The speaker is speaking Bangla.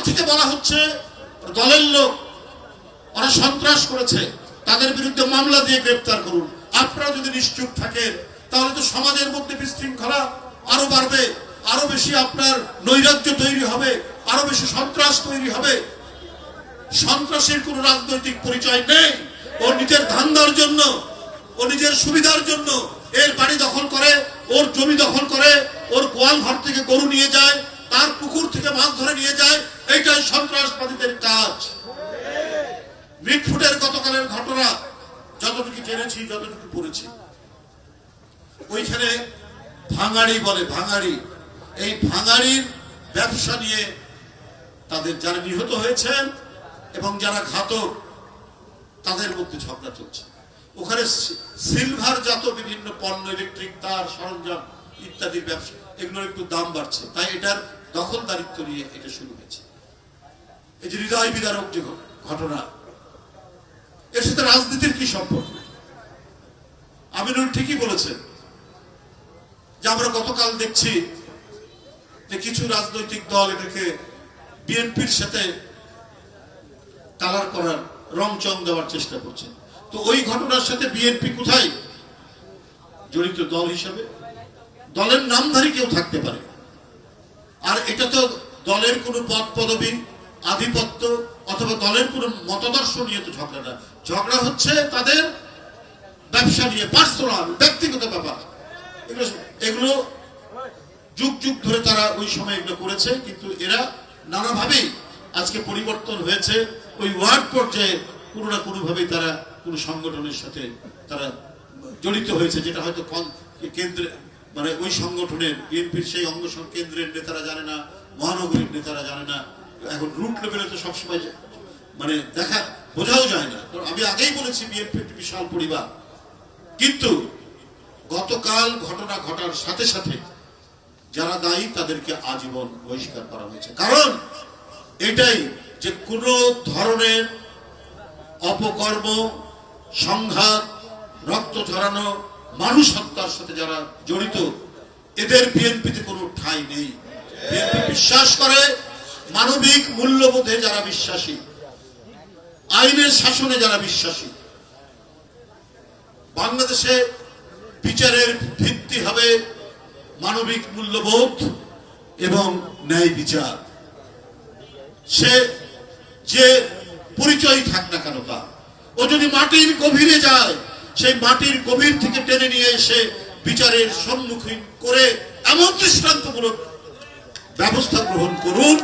থেকে বলা হচ্ছে দলের লোক ওরা সন্ত্রাস করেছে, তাদের বিরুদ্ধে মামলা দিয়ে গ্রেফতার করুন। আপনারা যদি নিশ্চুপ থাকেন তাহলে তো সমাজের মধ্যে বিশৃঙ্খলা আরো বাড়বে, আরো বেশি আপনার নৈরাজ্য তৈরি হবে, আরো বেশি সন্ত্রাস তৈরি হবে। সন্ত্রাসের কোন রাজনৈতিক পরিচয় নেই। ও নিজের ধান্দার জন্য, ও নিজের সুবিধার জন্য এর বাড়ি দখল করে, ওর জমি দখল করে, ওর গোয়াল ঘর থেকে গরু নিয়ে যায়, তার পুকুর থেকে মাছ ধরে নিয়ে যায়। এইটাই সন্ত্রাসবাদীদের কাজ। মিটফুটের গতকালের ঘটনা যতটুকু জেনেছি, যতটুকু পড়েছি, ওইখানে ভাঙাড়ি বলে, ভাঙাড়ি, এই ভাঙাড়ির ব্যবসা নিয়ে তাদের যারা নিহত হয়েছেন এবং যারা ঘাতক তাদের মধ্যে ঝগড়া চলছে। ওখানে সিলভার জাত বিভিন্ন পণ্য, ইলেকট্রিক তার, সরঞ্জাম ইত্যাদির ব্যবসা, এগুলোর একটু দাম বাড়ছে, তাই এটার দখলদারিত্ব নিয়ে এটা শুরু হয়েছে। এই যে হৃদয় বিদারক যে ঘটনা, এর সাথে রাজনীতির কি সম্পর্ক? আমিনুল ঠিকই বলেছেন যে আমরা গতকাল দেখছি যে কিছু রাজনৈতিক দল এটাকে বিএনপির সাথে কালার করার, রং চং দেওয়ার চেষ্টা করছে। তো ওই ঘটনার সাথে বিএনপি কোথায় জড়িত দল হিসাবে? দলের নামধারী কেউ থাকতে পারে, আর এটা তো দলের কোনো পদ পদবী, আধিপত্য অথবা দলের কোনো মতাদর্শ নিয়ে তো ঝগড়া না। ঝগড়া হচ্ছে তাদের ব্যবসা নিয়ে, পার্সোনাল, ব্যক্তিগত ব্যাপার। এগুলো যুগ যুগ ধরে তারা ওই সময় এগুলো করেছে, কিন্তু এরা নানাভাবেই আজকে পরিবর্তন হয়েছে। ওই ওয়ার্ড পর্যায়ে কোনো না কোনো ভাবেই তারা কোনো সংগঠনের সাথে তারা জড়িত হয়েছে, যেটা হয়তো কেন্দ্রে, মানে ওই সংগঠনের বিএনপির সেই অঙ্গ কেন্দ্রের নেতারা জানে না, মহানগরীর নেতারা জানে না। এখন রুট লেভেলে তো সবসময় মানে বোঝাও যায় না। আমি আগেই বলেছি বিএনপি একটি বিশাল পরিবার, কিন্তু গতকাল ঘটনা ঘটার সাথে সাথে যারা দায়ী তাদেরকে আজীবন বহিষ্কার করা হয়েছে। কারণ এটাই যে কোন ধরনের অপকর্ম, সংঘাত, রক্ত ঝরানো, মানুষ হত্যার সাথে যারা জড়িত, এদের বিএনপিতে কোনো ঠাঁই নেই। বিএনপি বিশ্বাস করে মানবিক মূল্যবোধে যারা বিশ্বাসী, আইনের শাসনে যারা বিশ্বাসী। বাংলাদেশে বিচারের ভিত্তি হবে মানবিক মূল্যবোধ এবং ন্যায় বিচার। সে যে পরিচয় থাক না কেন তা, ও যদি মাটির গভীরে যায়, সেই মাটির গভীর থেকে টেনে নিয়ে এসে বিচারের সম্মুখীন করে এমন দৃষ্টান্তমূলক ব্যবস্থা গ্রহণ করুন